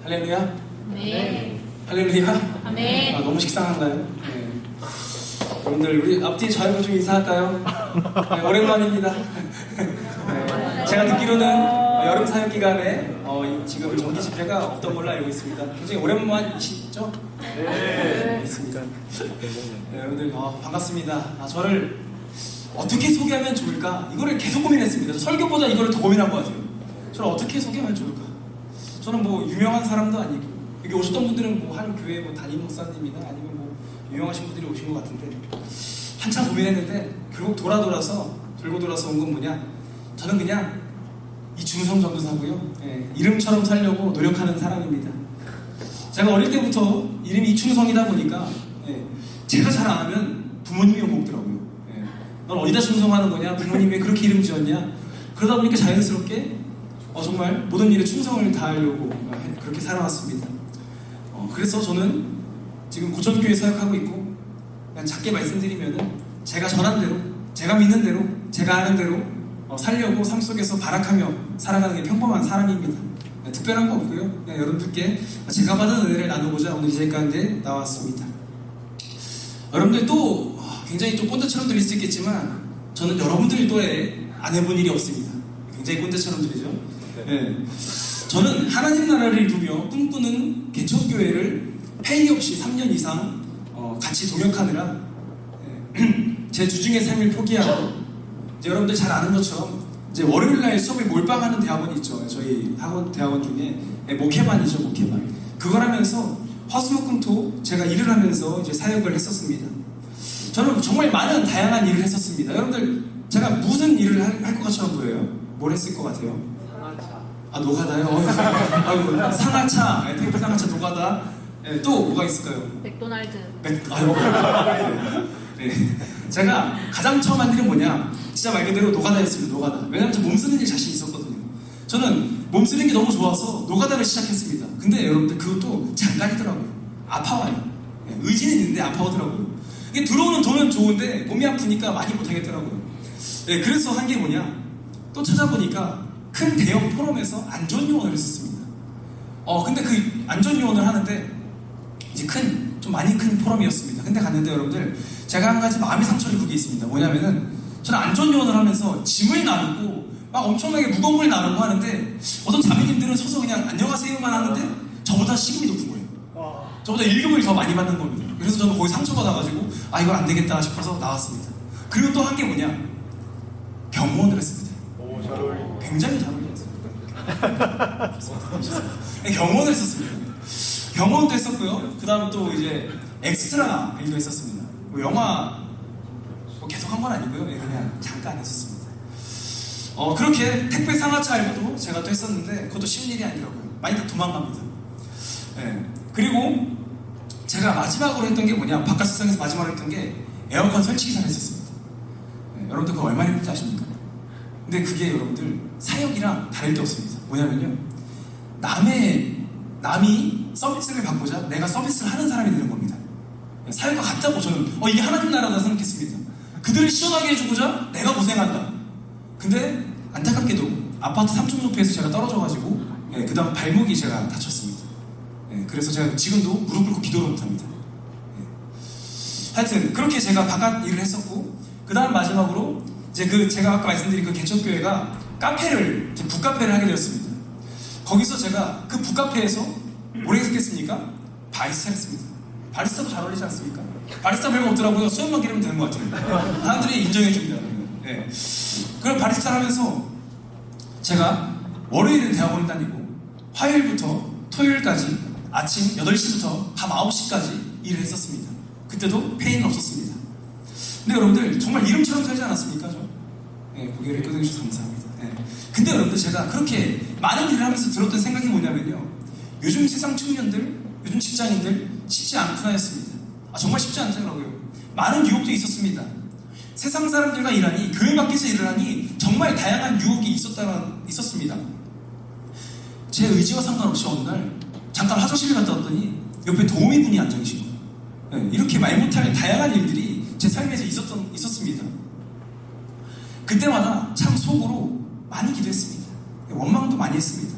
할렐루야? 네. 할렐루야? 아멘. 너무 식상한가요? 네. 여러분들 우리 앞뒤 좌우로 좀 인사할까요? 네, 오랜만입니다. 네, 제가 듣기로는 여름 사역 기간에 지금 정기 집회가 없던 걸로 알고 있습니다. 굉장히 오랜만이시죠? 네. 있습니다. 네, 여러분들 반갑습니다. 저를 어떻게 소개하면 좋을까? 이거를 계속 고민했습니다. 설교보다 이거를 더 고민한 것 같아요. 저를 어떻게 소개하면 좋을까? 저는 뭐 유명한 사람도 아니고, 여기 오셨던 분들은 뭐 한 교회 뭐 담임 목사님이나 아니면 뭐 유명하신 분들이 오신 것 같은데, 한참 고민했는데 결국 돌고 돌아서 온 건 뭐냐? 저는 그냥 이충성 전도사고요. 이름처럼 살려고 노력하는 사람입니다. 제가 어릴 때부터 이름이 이충성이다 보니까 제가 잘 안 하면 부모님이 욕먹더라고요. 넌 어디다 충성하는 거냐? 부모님이 왜 그렇게 이름 지었냐? 그러다 보니까 자연스럽게 정말 모든 일에 충성을 다하려고 그렇게 살아왔습니다. 그래서 저는 지금 고천교회 사역하고 있고, 그냥 작게 말씀드리면은 제가 전한 대로, 제가 믿는 대로, 제가 아는 대로 살려고 삶 속에서 발악하며 살아가는 게 평범한 사람입니다. 특별한 거 없고요. 그냥 여러분들께 제가 받은 은혜를 나누고자 오늘 이 자리 가운데 나왔습니다. 여러분들 또 굉장히 좀 꼰대처럼 들릴 수 있겠지만, 저는 여러분들 또래 안 해본 일이 없습니다. 굉장히 꼰대처럼 들리죠? 네. 저는 하나님 나라를 이루며 꿈꾸는 개척교회를 페이 없이 3년 이상 같이 동역하느라 제 주중의 삶을 포기하고, 이제 여러분들 잘 아는 것처럼 이제 월요일날 수업을 몰빵하는 대학원이 있죠. 저희 학원 대학원 중에 목회반이죠, 목회반. 그걸 하면서 화수목금토 제가 일을 하면서 이제 사역을 했었습니다. 저는 정말 많은 다양한 일을 했었습니다. 여러분들 제가 무슨 일을 할 것 같처럼 보여요? 뭘 했을 것 같아요? 상하차. 노가다요? 상하차, 택배 상하차, 노가다. 또 뭐가 있을까요? 맥도날드. 네. 제가 가장 처음 한 일은 뭐냐? 진짜 말 그대로 노가다였습니다. 노가다. 왜냐면 저 몸 쓰는 일 자신 있었거든요. 저는 몸 쓰는 게 너무 좋아서 노가다를 시작했습니다. 근데 여러분들 그것도 잠깐이더라고요. 아파와요. 의지는 있는데 아파오더라고요. 이게 들어오는 돈은 좋은데 몸이 아프니까 많이 못하겠더라고요. 그래서 한 게 뭐냐? 또 찾아보니까 큰 대형 포럼에서 안전요원을 했었습니다. 근데 그 안전요원을 하는데 이제 좀 많이 큰 포럼이었습니다. 근데 갔는데 여러분들 제가 한 가지 마음의 상처를 그게 있습니다. 뭐냐면은 저는 안전요원을 하면서 짐을 나누고 막 엄청나게 무거운 걸 나누고 하는데, 어떤 자매님들은 서서 그냥 안녕하세요만 하는데 저보다 시급이 높은 거예요. 저보다 1급을 더 많이 받는 겁니다. 그래서 저는 거기 상처받아가지고 이건 안 되겠다 싶어서 나왔습니다. 그리고 또 한 게 뭐냐? 경호원을 했습니다. 잘 어울린다. 굉장히 잘 어울렸어요. 경호원을 했었습니다. 경호원도 했었고요. 그 다음 또 이제 엑스트라 일도 했었습니다. 뭐 영화 계속 한 건 아니고요. 그냥 잠깐 했었습니다. 그렇게 택배 상하차 알바도 제가 또 했었는데 그것도 쉬운 일이 아니더라고요. 많이 다 도망갑니다. 그리고 제가 마지막으로 했던 게 뭐냐? 바깥 세상에서 마지막으로 했던 게 에어컨 설치기사를 했었습니다. 여러분들 그거 얼마나 힘든지 아십니까? 근데 그게 여러분들 사역이랑 다를 게 없습니다. 뭐냐면요, 남이 서비스를 받고자 내가 서비스를 하는 사람이 되는 겁니다. 사역과 같다고 저는 이게 하나님 나라다 생각했습니다. 그들을 시원하게 해주고자 내가 고생한다. 근데 안타깝게도 아파트 3층 높이에서 제가 떨어져가지고 그 다음 발목이 제가 다쳤습니다. 그래서 제가 지금도 무릎 꿇고 기도를 못합니다. 하여튼 그렇게 제가 바깥 일을 했었고, 그 다음 마지막으로 이제 제가 아까 말씀드린 그 개척교회가 북카페를 하게 되었습니다. 거기서 제가 그 북카페에서 뭘 했겠습니까? 바리스타를 했습니다. 바리스타도 잘 어울리지 않습니까? 바리스타 별거 없더라고요. 수염만 기르면 되는 것 같아요. 사람들이 인정해줍니다. 그럼 바리스타를 하면서 제가 월요일은 대학원을 다니고 화요일부터 토요일까지 아침 8시부터 밤 9시까지 일을 했었습니다. 그때도 페이는 없었습니다. 근데 여러분들 정말 이름처럼 살지 않았습니까? 고개를 끄덕여주셔서 감사합니다. 근데 여러분들 제가 그렇게 많은 일을 하면서 들었던 생각이 뭐냐면요, 요즘 세상 청년들, 요즘 직장인들 쉽지 않구나 했습니다. 정말 쉽지 않더라고요. 많은 유혹도 있었습니다. 세상 사람들과 일하니, 교회 밖에서 일을 하니 정말 다양한 유혹이 있었습니다. 제 의지와 상관없이 어느 날 잠깐 화장실을 갔다 왔더니 옆에 도우미 분이 앉아 계신 거예요. 이렇게 말 못할 다양한 일들이 제 삶에서 있었습니다. 그때마다 참 속으로 많이 기도했습니다. 원망도 많이 했습니다.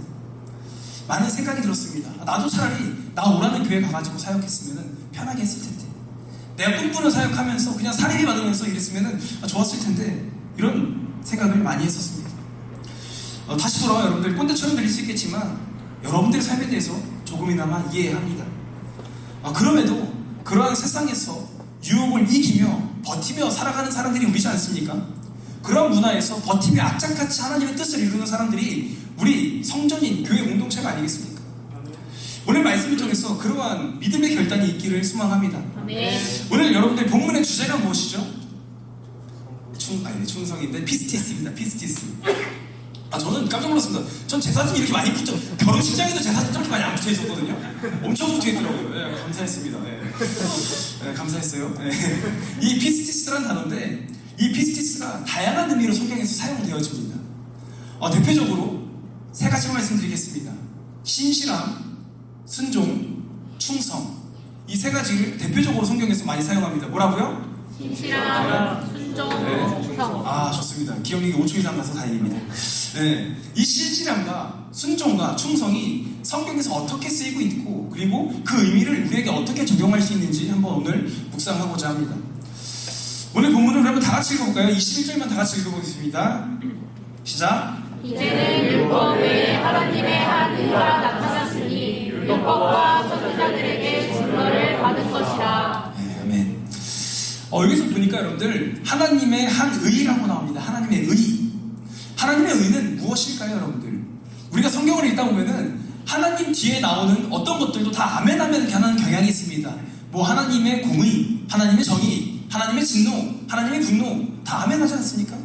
많은 생각이 들었습니다. 나도 차라리 나 오라는 교회 가가지고 사역했으면 편하게 했을 텐데, 내가 꿈꾸는 사역하면서 그냥 사례비 받으면서 이랬으면 좋았을 텐데, 이런 생각을 많이 했었습니다. 다시 돌아와 여러분들, 꼰대처럼 들릴 수 있겠지만 여러분들의 삶에 대해서 조금이나마 이해합니다. 그럼에도 그러한 세상에서 유혹을 이기며 버티며 살아가는 사람들이 우리지 않습니까? 그런 문화에서 버티며 악착같이 하나님의 뜻을 이루는 사람들이 우리 성전인 교회 공동체가 아니겠습니까? 오늘 말씀을 통해서 그러한 믿음의 결단이 있기를 소망합니다. 오늘 여러분들 본문의 주제가 무엇이죠? 충성인데 피스티스입니다. 피스티스. 저는 깜짝 놀랐습니다. 전 제 사진이 이렇게 많이 붙죠. 결혼식장에도 제 사진 저렇게 많이 안 붙어 있었거든요. 엄청 붙어 있더라고요. 네, 감사했습니다. 네, 감사했어요. 네. 이 피스티스라는 단어인데, 이 피스티스가 다양한 의미로 성경에서 사용되어집니다. 대표적으로 세 가지만 말씀드리겠습니다. 신실함, 순종, 충성. 이 세 가지를 대표적으로 성경에서 많이 사용합니다. 뭐라고요? 신실함, 순종, 충성. 좋습니다. 기억력이 5초 이상 가서 다행입니다. 네, 이 신실함과 순종과 충성이 성경에서 어떻게 쓰이고 있고, 그리고 그 의미를 우리에게 어떻게 적용할 수 있는지 한번 오늘 묵상하고자 합니다. 오늘 본문을 한번 다 같이 읽어볼까요? 21절만 다 같이 읽어보겠습니다. 시작! 이제는 율법 외에 하나님의 한 의가 나타났으니 율법과 선지자들에게 증거를 받은 것이라. 네, 아멘. 여기서 보니까 여러분들, 하나님의 한 의라고 나옵니다. 하나님의 의. 하나님의 의는 무엇일까요, 여러분들? 우리가 성경을 읽다 보면은 하나님 뒤에 나오는 어떤 것들도 다 아멘 하면 이렇게 하는 경향이 있습니다. 하나님의 공의, 하나님의 정의, 하나님의 진노, 하나님의 분노 다 아멘 하지 않습니까?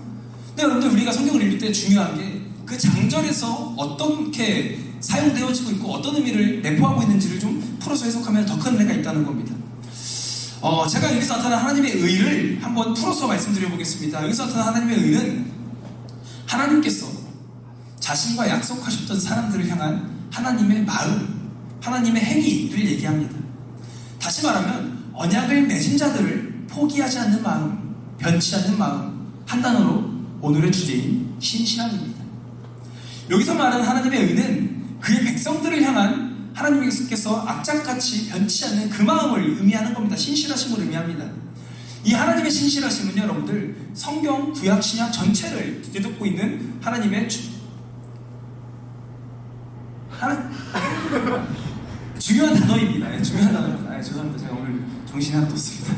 근데 여러분들, 우리가 성경을 읽을 때 중요한 게 그 장절에서 어떻게 사용되어지고 있고 어떤 의미를 내포하고 있는지를 좀 풀어서 해석하면 더 큰 은혜가 있다는 겁니다. 제가 여기서 나타난 하나님의 의를 한번 풀어서 말씀드려 보겠습니다. 여기서 나타난 하나님의 의는 하나님께서 자신과 약속하셨던 사람들을 향한 하나님의 마음, 하나님의 행위를 얘기합니다. 다시 말하면 언약을 맺은 자들을 포기하지 않는 마음, 변치 않는 마음, 한 단어로 오늘의 주제인 신실함입니다. 여기서 말하는 하나님의 의는 그의 백성들을 향한 하나님께서 악착같이 변치 않는 그 마음을 의미하는 겁니다. 신실하심을 의미합니다. 이 하나님의 신실하심은요, 여러분들, 성경, 구약, 신약 전체를 뒤덮고 있는 하나님의 중요한 단어입니다. 네, 중요한 단어입니다. 죄송합니다. 제가 오늘 정신이 하나도 없습니다.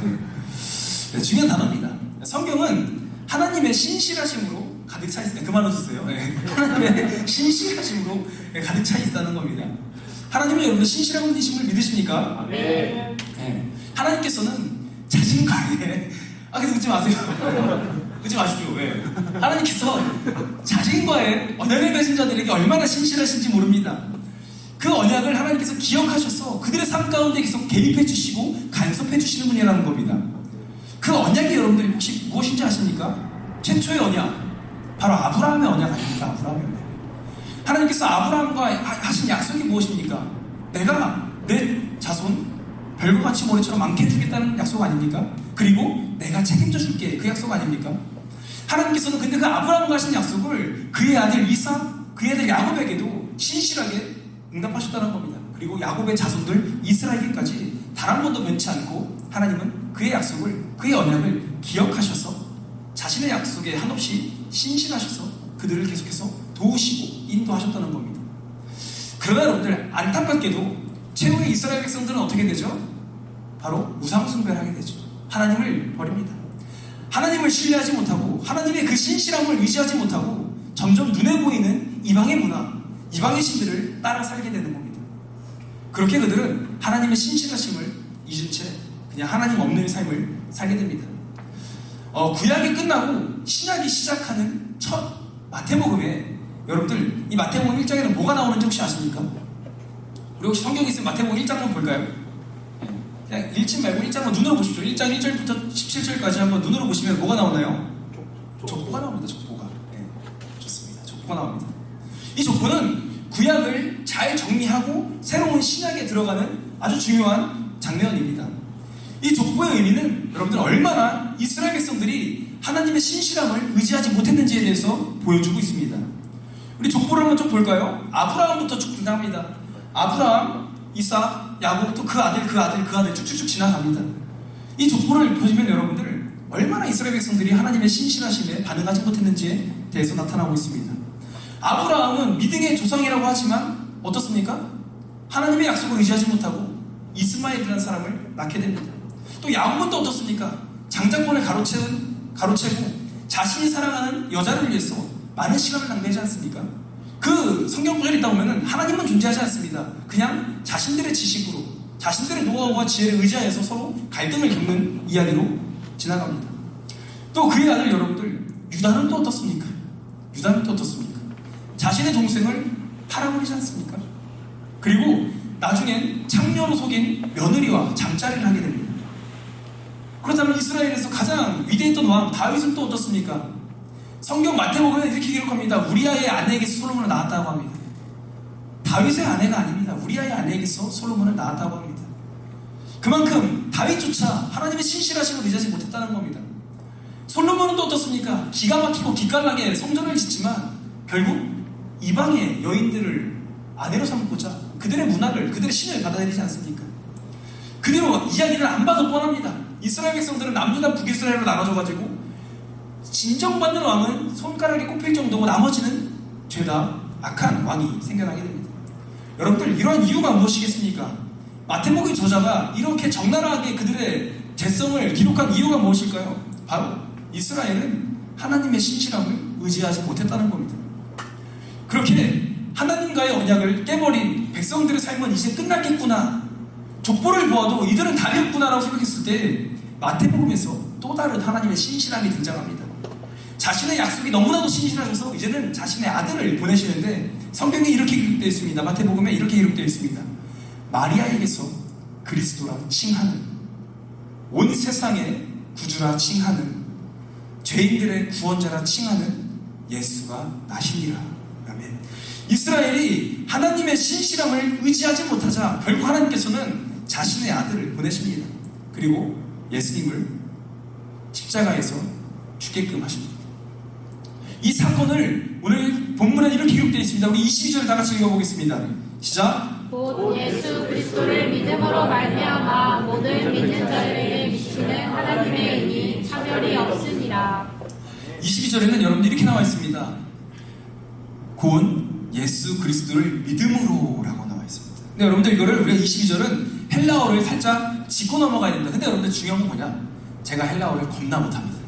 네, 중요한 단어입니다. 성경은 하나님의 신실하심으로 가득 차 있습니다. 그만 웃으세요. 네. 하나님의 신실하심으로 가득 차 있다는 겁니다. 하나님은 여러분 신실한 분이심을 믿으십니까? 네. 네. 하나님께서는 자신과의 근데 웃지 마세요. 웃지 마십시오. 왜? 하나님께서 자신과의 언약을 맺은 자들에게 얼마나 신실하신지 모릅니다. 그 언약을 하나님께서 기억하셔서 그들의 삶 가운데 계속 개입해 주시고 간섭해 주시는 분이라는 겁니다. 그 언약이 여러분들 혹시 무엇인지 아십니까? 최초의 언약, 바로 아브라함의 언약 아닙니까? 아브라함의 언약. 하나님께서 아브라함과 하신 약속이 무엇입니까? 내가 내 자손 별과 같이 모래처럼 많게 해주겠다는 약속 아닙니까? 그리고 내가 책임져 줄게, 그 약속 아닙니까? 하나님께서는 근데 그 아브라함과 하신 약속을 그의 아들 이삭, 그의 아들 야곱에게도 신실하게 응답하셨다는 겁니다. 그리고 야곱의 자손들 이스라엘까지 단 한 번도 변치 않고 하나님은 그의 약속을, 그의 언약을 기억하셔서 자신의 약속에 한없이 신실하셔서 그들을 계속해서 도우시고 인도하셨다는 겁니다. 그러나 여러분들, 안타깝게도 최후의 이스라엘 백성들은 어떻게 되죠? 바로 우상숭배를 하게 되죠. 하나님을 버립니다. 하나님을 신뢰하지 못하고 하나님의 그 신실함을 의지하지 못하고 점점 눈에 보이는 이방의 문화, 이방의 신들을 따라 살게 되는 겁니다. 그렇게 그들은 하나님의 신실하심을 잊은 채 그냥 하나님 없는 삶을 살게 됩니다. 구약이 끝나고 신약이 시작하는 첫 마태복음에 여러분들, 이 마태복음 1장에는 뭐가 나오는지 혹시 아십니까? 우리 혹시 성경에 있으면 마태복음 1장 한번 볼까요? 그냥 읽지 말고 1장만 눈으로 보십시오. 1장 1절부터 17절까지 한번 눈으로 보시면 뭐가 나오나요? 족보가 나옵니다. 족보가. 네, 좋습니다. 족보가 나옵니다. 이 족보는 구약을 잘 정리하고 새로운 신약에 들어가는 아주 중요한 장면입니다. 이 족보의 의미는 여러분들 얼마나 이스라엘 백성들이 하나님의 신실함을 의지하지 못했는지에 대해서 보여주고 있습니다. 우리 족보를 한번 좀 볼까요? 아브라함부터 쭉 등장합니다. 아브라함, 이삭, 야곱, 또 그 아들 쭉쭉쭉 지나갑니다. 이 족보를 보시면 여러분들 얼마나 이스라엘 백성들이 하나님의 신실하심에 반응하지 못했는지에 대해서 나타나고 있습니다. 아브라함은 믿음의 조상이라고 하지만 어떻습니까? 하나님의 약속을 의지하지 못하고 이스마엘이라는 사람을 낳게 됩니다. 또 야곱은 또 어떻습니까? 장자권을 가로채고 자신이 사랑하는 여자를 위해서 많은 시간을 낭비하지 않습니까? 그 성경 구절이 있다 보면 하나님은 존재하지 않습니다. 그냥 자신들의 지식으로, 자신들의 노하우와 지혜를 의지하여서 서로 갈등을 겪는 이야기로 지나갑니다. 또 그의 아들 여러분들, 유다는 또 어떻습니까? 자신의 동생을 팔아버리지 않습니까? 그리고 나중엔 창녀로 속인 며느리와 잠자리를 하게 됩니다. 그렇다면 이스라엘에서 가장 위대했던 왕 다윗은 또 어떻습니까? 성경 마태복음에 이렇게 기록합니다. 우리아의 아내에게서 솔로몬을 낳았다고 합니다. 다윗의 아내가 아닙니다. 우리아의 아내에게서 솔로몬을 낳았다고 합니다. 그만큼 다윗조차 하나님의 신실하심을 의지하지 못했다는 겁니다. 솔로몬은 또 어떻습니까? 기가 막히고 기깔나게 성전을 짓지만 결국 이방의 여인들을 아내로 삼고자 그들의 문화를, 그들의 신을 받아들이지 않습니까? 그대로 이야기를 안 봐도 뻔합니다. 이스라엘 백성들은 남유다 북이스라엘로 나눠져가지고 진정받는 왕은 손가락에 꼽힐 정도고 나머지는 죄다 악한 왕이 생겨나게 됩니다. 여러분들, 이러한 이유가 무엇이겠습니까? 마태복음 저자가 이렇게 적나라하게 그들의 죄성을 기록한 이유가 무엇일까요? 바로 이스라엘은 하나님의 신실함을 의지하지 못했다는 겁니다. 그렇게 하나님과의 언약을 깨버린 백성들의 삶은 이제 끝났겠구나, 족보를 보아도 이들은 답이 없구나라고 생각했을 때 마태복음에서 또 다른 하나님의 신실함이 등장합니다. 자신의 약속이 너무나도 신실하셔서 이제는 자신의 아들을 보내시는데 성경에 이렇게 기록되어 있습니다. 마태복음에 이렇게 기록되어 있습니다. 마리아에게서 그리스도라 칭하는, 온 세상의 구주라 칭하는, 죄인들의 구원자라 칭하는 예수가 나시니라. 아멘. 이스라엘이 하나님의 신실함을 의지하지 못하자 결국 하나님께서는 자신의 아들을 보내십니다. 그리고 예수님을 십자가에서 죽게끔 하십니다. 이 사건을 오늘 본문에 이렇게 기록되어 있습니다. 우리 22절 다 같이 읽어보겠습니다. 시작. 곧 예수 그리스도를 믿음으로 말미암아 모든 믿는 자들에게 미치는 하나님의 은이 차별이 없으니라. 22절에는 여러분들 이렇게 나와 있습니다. 곧 예수 그리스도를 믿음으로 라고 나와 있습니다. 근데 여러분들 이거를 우리가 22절은 헬라어를 살짝 짚고 넘어가야 됩니다. 근데 여러분들 중요한 건 뭐냐? 제가 헬라어를 겁나 못합니다.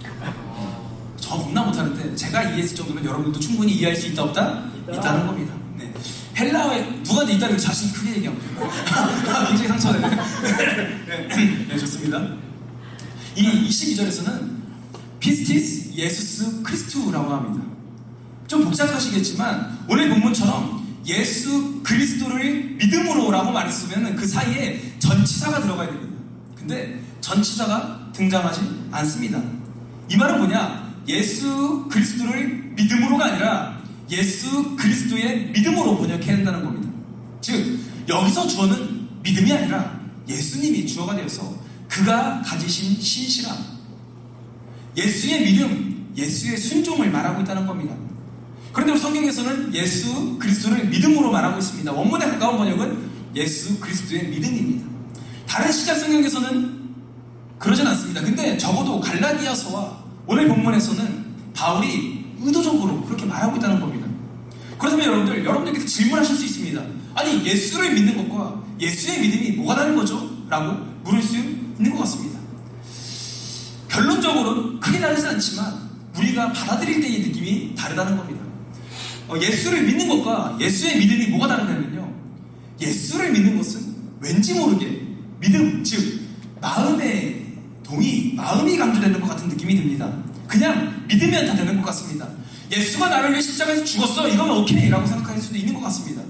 저 겁나 못하는데 제가 이해했을 정도면 여러분들도 충분히 이해할 수 있다 없다? 있다는 겁니다. 네. 헬라어에 누가 있다는 자신 크게 얘기합니다. 굉장히 상처네요. 네, 좋습니다. 이 22절에서는 피스티스 예수스 크리스투라고 합니다. 좀 복잡하시겠지만 오늘 본문처럼 예수 그리스도를 믿음으로라고 말했으면 그 사이에 전치사가 들어가야 됩니다. 근데 전치사가 등장하지 않습니다. 이 말은 뭐냐? 예수 그리스도를 믿음으로가 아니라 예수 그리스도의 믿음으로 번역해야 한다는 겁니다. 즉 여기서 주어는 믿음이 아니라 예수님이 주어가 되어서 그가 가지신 신실함, 예수의 믿음, 예수의 순종을 말하고 있다는 겁니다. 그런데 우리 성경에서는 예수 그리스도를 믿음으로 말하고 있습니다. 원문에 가까운 번역은 예수 그리스도의 믿음입니다. 다른 시작 성경에서는 그러진 않습니다. 근데 적어도 갈라디아서와 오늘 본문에서는 바울이 의도적으로 그렇게 말하고 있다는 겁니다. 그렇다면 여러분들께서 질문하실 수 있습니다. 아니, 예수를 믿는 것과 예수의 믿음이 뭐가 다른 거죠? 라고 물을 수 있는 것 같습니다. 결론적으로는 크게 다르진 않지만 우리가 받아들일 때의 느낌이 다르다는 겁니다. 예수를 믿는 것과 예수의 믿음이 뭐가 다르냐면요, 예수를 믿는 것은 왠지 모르게 믿음, 즉 마음의 동의, 마음이 강조되는 것 같은 느낌이 듭니다. 그냥 믿으면 다 되는 것 같습니다. 예수가 나를 위해 십자가에서 죽었어, 이거면 오케이 라고 생각할 수도 있는 것 같습니다.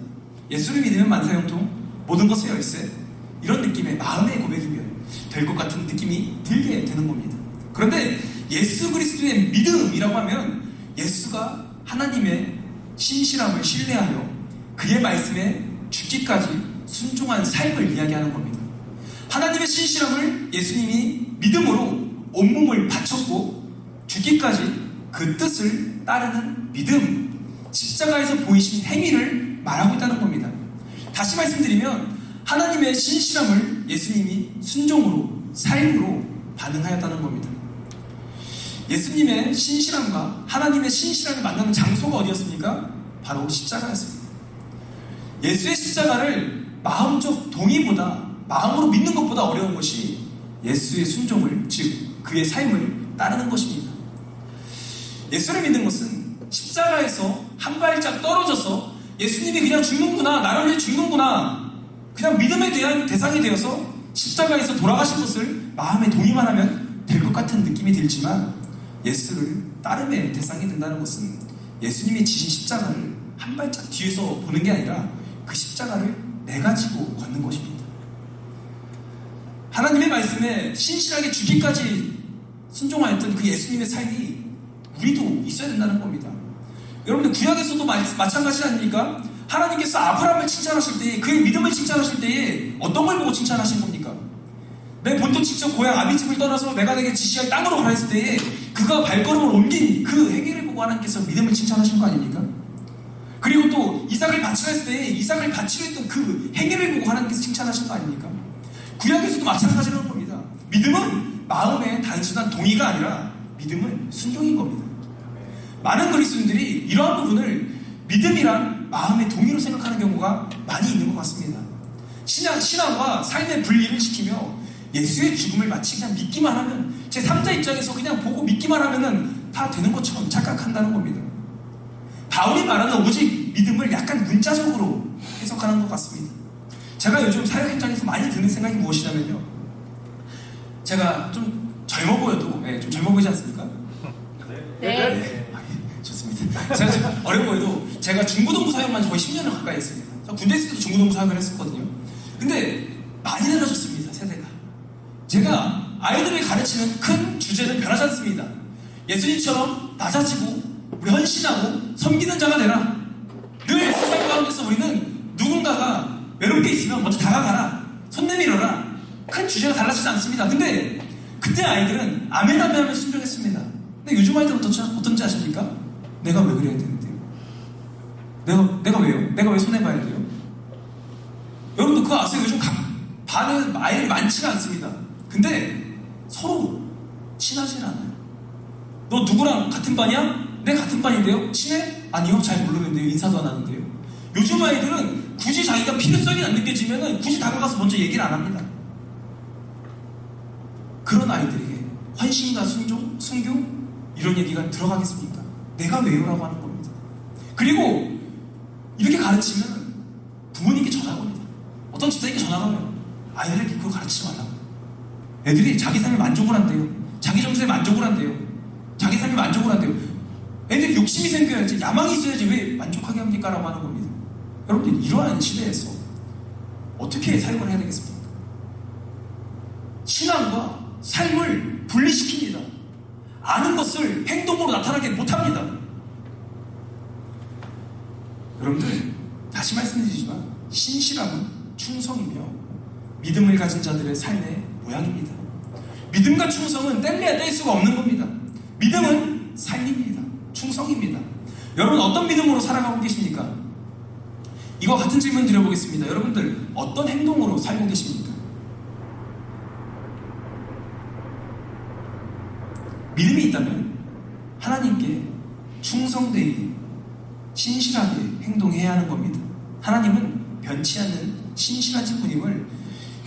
예수를 믿으면 만사형통, 모든 것의 열쇠, 이런 느낌의 마음의 고백이면 될 것 같은 느낌이 들게 되는 겁니다. 그런데 예수 그리스도의 믿음이라고 하면 예수가 하나님의 신실함을 신뢰하여 그의 말씀에 죽기까지 순종한 삶을 이야기하는 겁니다. 하나님의 신실함을 예수님이 믿음으로 온몸을 바쳤고 죽기까지 그 뜻을 따르는 믿음, 십자가에서 보이신 행위를 말하고 있다는 겁니다. 다시 말씀드리면 하나님의 신실함을 예수님이 순종으로, 삶으로 반응하였다는 겁니다. 예수님의 신실함과 하나님의 신실함을 만나는 장소가 어디였습니까? 바로 십자가였습니다. 예수의 십자가를 마음적 동의보다, 마음으로 믿는 것보다 어려운 것이 예수의 순종을, 즉 그의 삶을 따르는 것입니다. 예수를 믿는 것은 십자가에서 한 발짝 떨어져서 예수님이 그냥 죽는구나, 나를 위해 죽는구나, 그냥 믿음에 대한 대상이 되어서 십자가에서 돌아가신 것을 마음에 동의만 하면 될 것 같은 느낌이 들지만, 예수를 따름의 대상이 된다는 것은 예수님이 지신 십자가를 한 발짝 뒤에서 보는 게 아니라 그 십자가를 내가 지고 걷는 것입니다. 하나님의 말씀에 신실하게 죽기까지 순종하였던 그 예수님의 삶이 우리도 있어야 된다는 겁니다. 여러분들 구약에서도 마찬가지 아닙니까? 하나님께서 아브라함을 칭찬하실 때에, 그의 믿음을 칭찬하실 때에 어떤 걸 보고 칭찬하신 겁니까? 내 본토 직접 고향 아비집을 떠나서 내가 내게 지시할 땅으로 가라 했을 때에 그가 발걸음을 옮긴 그 행위를 보고 하나님께서 믿음을 칭찬하신 거 아닙니까? 그리고 또 이삭을 바치라 했을 때에 이삭을 바치려 했던 그 행위를 보고 하나님께서 칭찬하신 거 아닙니까? 구약에서도 마찬가지라는 겁니다. 믿음은 마음의 단순한 동의가 아니라 믿음은 순종인 겁니다. 많은 그리스도인들이 이러한 부분을 믿음이란 마음의 동의로 생각하는 경우가 많이 있는 것 같습니다. 신앙과 삶의 분리를 시키며 예수의 죽음을 마치 그냥 믿기만 하면, 제 3자 입장에서 그냥 보고 믿기만 하면은 다 되는 것처럼 착각한다는 겁니다. 바울이 말하는 오직 믿음을 약간 문자적으로 해석하는 것 같습니다. 제가 요즘 사역 현장에서 많이 드는 생각이 무엇이냐면요, 제가 좀 젊어 보여도, 좀 젊어 보이지 않습니까? 네. 좋습니다. 제가 좀 어려 보여도 제가 중고등부 사역만 거의 10년을 가까이 했습니다. 군대 있을 때도 중고등부 사역을 했었거든요. 근데 많이 달라졌습니다, 세대가. 제가 아이들을 가르치는 큰 주제는 변하지 않습니다. 예수님처럼 낮아지고 우리 헌신하고 섬기는 자가 되라. 늘 세상 가운데서 우리는 누군가가 외롭게 있으면 먼저 다가가라, 손 내밀어라. 큰 주제가 달라지지 않습니다. 근데 그때 아이들은 아멘 아멘 하면 순종했습니다. 근데 요즘 아이들은 어떤지 아십니까? 내가 왜 그래야 되는데요? 내가 왜요? 내가 왜 손해봐야 돼요? 여러분도 그거 아세요? 요즘 반은 아이들이 많지가 않습니다. 근데 서로 친하진 않아요. 너 누구랑 같은 반이야? 네, 같은 반인데요. 친해? 아니요, 잘 모르는데요. 인사도 안 하는데요. 요즘 아이들은 굳이 자기가 필요성이 안 느껴지면 굳이 다가가서 먼저 얘기를 안 합니다. 그런 아이들에게 헌신과 순종, 순교 이런 얘기가 들어가겠습니까? 내가 왜요라고 하는 겁니다. 그리고 이렇게 가르치면 부모님께 전화가 옵니다. 어떤 집사님께 전화가 오면 아이들에게 그거 가르치지 말라고. 애들이 자기 삶에 만족을 한대요. 자기 정서에 만족을 한대요. 자기 삶에 만족을 한대요. 애들이 욕심이 생겨야지, 야망이 있어야지 왜 만족하게 합니까? 라고 하는 겁니다. 여러분들, 이러한 시대에서 어떻게 삶을 해야 되겠습니까? 신앙과 삶을 분리시킵니다. 아는 것을 행동으로 나타나게 못합니다. 여러분들, 다시 말씀드리지만 신실함은 충성이며 믿음을 가진 자들의 삶의 모양입니다. 믿음과 충성은 뗄래야 뗄 수가 없는 겁니다. 믿음은 삶입니다. 충성입니다. 여러분, 어떤 믿음으로 살아가고 계십니까? 이거 같은 질문 드려보겠습니다. 여러분들, 어떤 행동으로 살고 계십니까? 믿음이 있다면 하나님께 충성되게 신실하게 행동해야 하는 겁니다. 하나님은 변치 않는 신실하신 분임을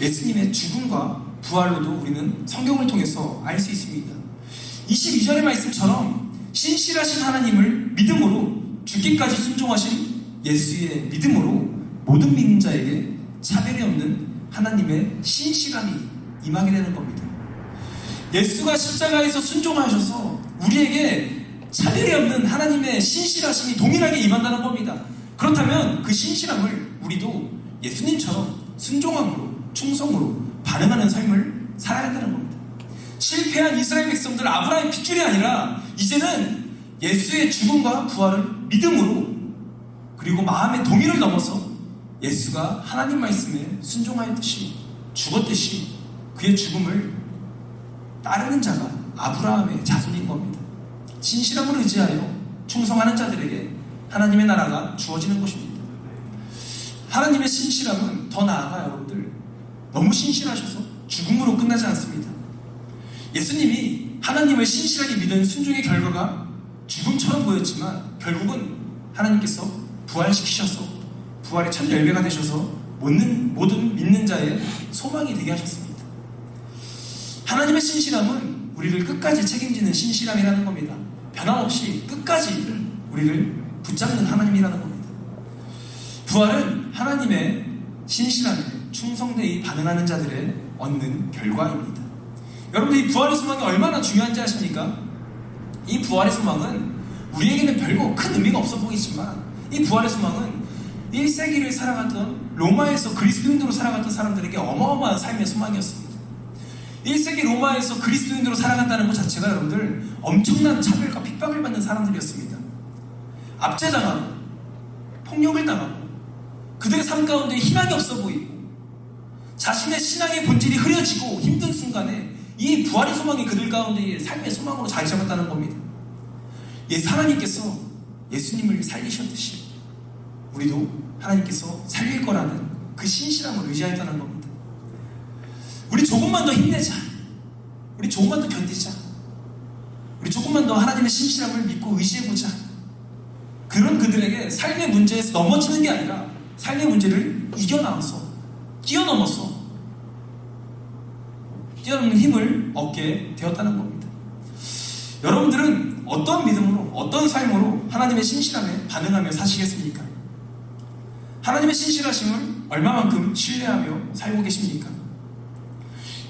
예수님의 죽음과 부활로도 우리는 성경을 통해서 알 수 있습니다. 22절의 말씀처럼 신실하신 하나님을 믿음으로 죽기까지 순종하신 예수의 믿음으로 모든 믿는 자에게 차별이 없는 하나님의 신실함이 임하게 되는 겁니다. 예수가 십자가에서 순종하셔서 우리에게 차별이 없는 하나님의 신실하심이 동일하게 임한다는 겁니다. 그렇다면 그 신실함을 우리도 예수님처럼 순종함으로, 충성으로 반응하는 삶을 살아야 한다는 겁니다. 실패한 이스라엘 백성들, 아브라함의 핏줄이 아니라 이제는 예수의 죽음과 부활을 믿음으로, 그리고 마음의 동의를 넘어서 예수가 하나님 말씀에 순종하였듯이, 죽었듯이 그의 죽음을 따르는 자가 아브라함의 자손인 겁니다. 신실함을 의지하여 충성하는 자들에게 하나님의 나라가 주어지는 것입니다. 하나님의 신실함은 더 나아가 여러분들 너무 신실하셔서 죽음으로 끝나지 않습니다. 예수님이 하나님을 신실하게 믿은 순종의 결과가 죽음처럼 보였지만 결국은 하나님께서 부활시키셔서 부활의 첫 열매가 되셔서 모든 믿는 자의 소망이 되게 하셨습니다. 하나님의 신실함은 우리를 끝까지 책임지는 신실함이라는 겁니다. 변함없이 끝까지 우리를 붙잡는 하나님이라는 겁니다. 부활은 하나님의 신실함에 충성되이 반응하는 자들의 얻는 결과입니다. 여러분들 이 부활의 소망이 얼마나 중요한지 아십니까? 이 부활의 소망은 우리에게는 별거 큰 의미가 없어 보이지만 이 부활의 소망은 1세기를 살아갔던 로마에서 그리스도인으로 살아갔던 사람들에게 어마어마한 삶의 소망이었습니다. 1세기 로마에서 그리스도인으로 살아간다는 것 자체가 여러분들 엄청난 차별과 핍박을 받는 사람들이었습니다. 압제당하고 폭력을 당하고 그들의 삶 가운데 희망이 없어 보이고 자신의 신앙의 본질이 흐려지고 힘든 순간에 이 부활의 소망이 그들 가운데 삶의 소망으로 자리 잡았다는 겁니다. 하나님께서 예수님을 살리셨듯이 우리도 하나님께서 살릴 거라는 그 신실함을 의지하였다는 겁니다. 우리 조금만 더 힘내자. 우리 조금만 더 견디자. 우리 조금만 더 하나님의 신실함을 믿고 의지해보자. 그런 그들에게 삶의 문제에서 넘어지는 게 아니라 삶의 문제를 이겨나와서 뛰어넘는 힘을 얻게 되었다는 겁니다. 여러분들은 어떤 믿음으로 어떤 삶으로 하나님의 신실함에 반응하며 사시겠습니까? 하나님의 신실하심을 얼마만큼 신뢰하며 살고 계십니까?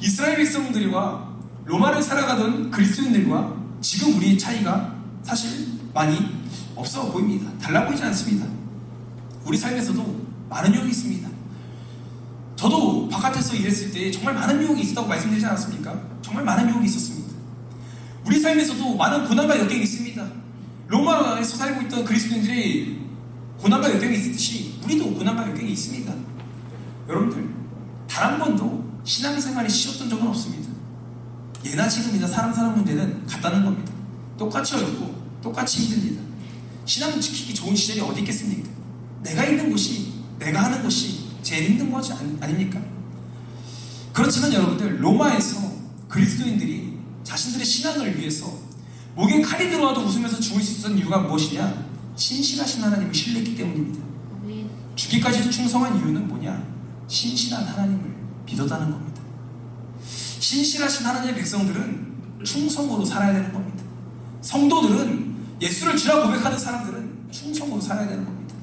이스라엘 백성들과 로마를 살아가던 그리스도인들과 지금 우리의 차이가 사실 많이 없어 보입니다. 달라 보이지 않습니다. 우리 삶에서도 많은 유혹이 있습니다. 저도 바깥에서 일했을 때 정말 많은 유혹이 있었다고 말씀드리지 않았습니까? 정말 많은 유혹이 있었습니다. 우리 삶에서도 많은 고난과 역경이 있습니다. 로마에서 살고 있던 그리스도인들이 고난과 역경이 있듯이 우리도 고난과 역경이 있습니다. 여러분들 단 한 번도 신앙생활이 쉬웠던 적은 없습니다. 예나 지금이나 사람 사는 문제는 같다는 겁니다. 똑같이 어렵고 똑같이 힘듭니다. 신앙 지키기 좋은 시절이 어디 있겠습니까? 내가 있는 곳이 내가 하는 것이 제일 힘든 것이 아닙니까? 그렇지만 여러분들 로마에서 그리스도인들이 자신들의 신앙을 위해서 목에 칼이 들어와도 웃으면서 죽을 수 있었던 이유가 무엇이냐? 신실하신 하나님을 신뢰했기 때문입니다. 죽기까지도 충성한 이유는 뭐냐? 신실한 하나님을 믿었다는 겁니다. 신실하신 하나님의 백성들은 충성으로 살아야 되는 겁니다. 성도들은 예수를 주라 고백하는 사람들은 충성으로 살아야 되는 겁니다.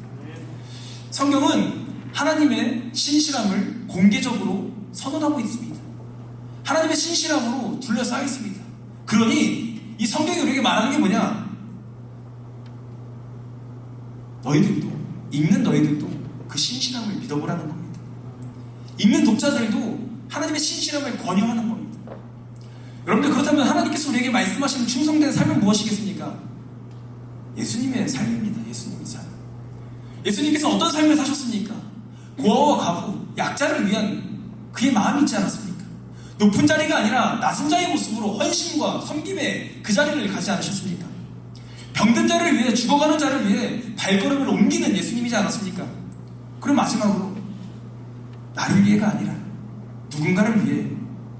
성경은 하나님의 신실함을 공개적으로 선언하고 있습니다. 하나님의 신실함으로 둘러싸여 있습니다. 그러니 이 성경이 우리에게 말하는 게 뭐냐? 너희들도, 읽는 너희들도 그 신실함을 믿어보라는 겁니다. 읽는 독자들도 하나님의 신실함을 권유하는 겁니다. 여러분들 그렇다면 하나님께서 우리에게 말씀하시는 충성된 삶은 무엇이겠습니까? 예수님의 삶입니다. 예수님의 삶. 예수님께서 어떤 삶을 사셨습니까? 고아와 과부, 약자를 위한 그의 마음이 있지 않았습니까? 높은 자리가 아니라 낮은 자의 모습으로 헌신과 섬김의 그 자리를 가지 않으셨습니까? 병든 자를 위해, 죽어가는 자를 위해 발걸음을 옮기는 예수님이지 않았습니까? 그리고 마지막으로 나를 위해가 아니라 누군가를 위해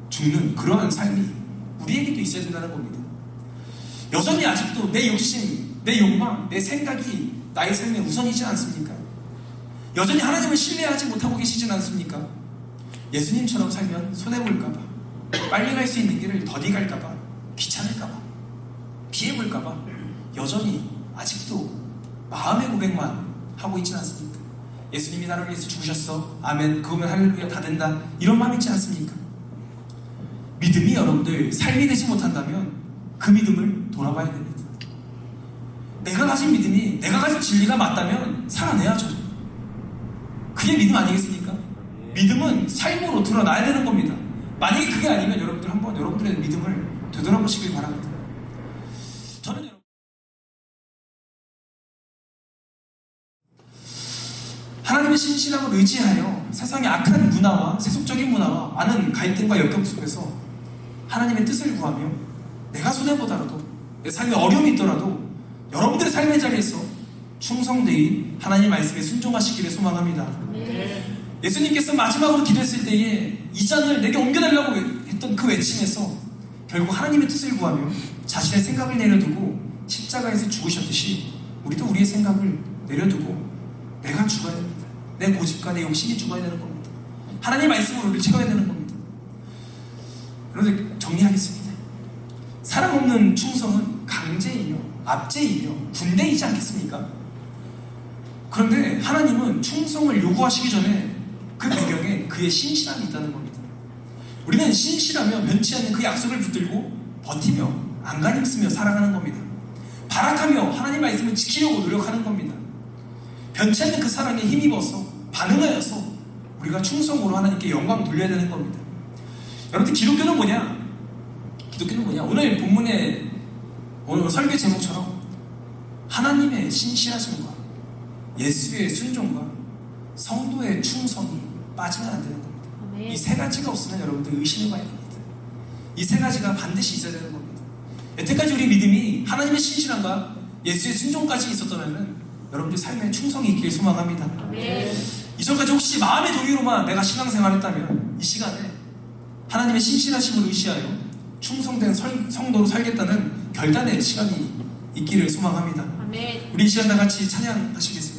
죽는 그러한 삶이 우리에게도 있어야 된다는 겁니다. 여전히 아직도 내 욕심, 내 욕망, 내 생각이 나의 삶에 우선이지 않습니까? 여전히 하나님을 신뢰하지 못하고 계시진 않습니까? 예수님처럼 살면 손해볼까봐, 빨리 갈 수 있는 길을 더디 갈까봐, 귀찮을까봐, 피해볼까봐 여전히 아직도 마음의 고백만 하고 있진 않습니까? 예수님이 나를 위해서 죽으셨어, 아멘, 그거면 할렐루야 다 된다, 이런 마음 있지 않습니까? 믿음이 여러분들 삶이 되지 못한다면 그 믿음을 돌아봐야 됩니다. 내가 가진 믿음이, 내가 가진 진리가 맞다면 살아내야죠. 그게 믿음 아니겠습니까? 믿음은 삶으로 드러나야 되는 겁니다. 만약에 그게 아니면 여러분들 한번 여러분들의 믿음을 되돌아보시길 바랍니다. 저는 하나님의 신실함을 의지하여 세상의 악한 문화와 세속적인 문화와 많은 갈등과 역경 속에서 하나님의 뜻을 구하며 내가 손해보더라도 내 삶에 어려움이 있더라도 여러분들의 삶의 자리에서 충성되이 하나님 말씀에 순종하시기를 소망합니다. 예수님께서 마지막으로 기도했을 때에 이 잔을 내게 옮겨달라고 했던 그 외침에서 결국 하나님의 뜻을 구하며 자신의 생각을 내려두고 십자가에서 죽으셨듯이 우리도 우리의 생각을 내려두고 내가 죽어야 됩니다. 내 고집과 내 욕심이 죽어야 되는 겁니다. 하나님 말씀으로 우리를 채워야 되는 겁니다. 그런데 정리하겠습니다. 사랑 없는 충성은 강제이며 압제이며 군대이지 않겠습니까? 그런데 하나님은 충성을 요구하시기 전에 그 배경에 그의 신실함이 있다는 겁니다. 우리는 신실하며 변치 않는 그 약속을 붙들고 버티며 안간힘 쓰며 살아가는 겁니다. 발악하며 하나님 말씀을 지키려고 노력하는 겁니다. 변치 않는 그 사랑에 힘입어서 반응하여서 우리가 충성으로 하나님께 영광 돌려야 되는 겁니다. 여러분들 기독교는 뭐냐? 기독교는 뭐냐? 오늘 본문의 오늘 설교 제목처럼 하나님의 신실하심과 예수의 순종과 성도의 충성이 빠지면 안 되는 겁니다. 이 세 가지가 없으면 여러분들 의심해봐야 됩니다. 이 세 가지가 반드시 있어야 되는 겁니다. 여태까지 우리 믿음이 하나님의 신실함과 예수의 순종까지 있었다면 여러분들 삶에 충성이 있길 소망합니다. 이전까지 혹시 마음의 동의로만 내가 신앙생활했다면 이 시간에 하나님의 신실하심을 의시하여 충성된 성도로 살겠다는 결단의 시간이 있기를 소망합니다. 우리 이 시간 다 같이 찬양하시겠습니다.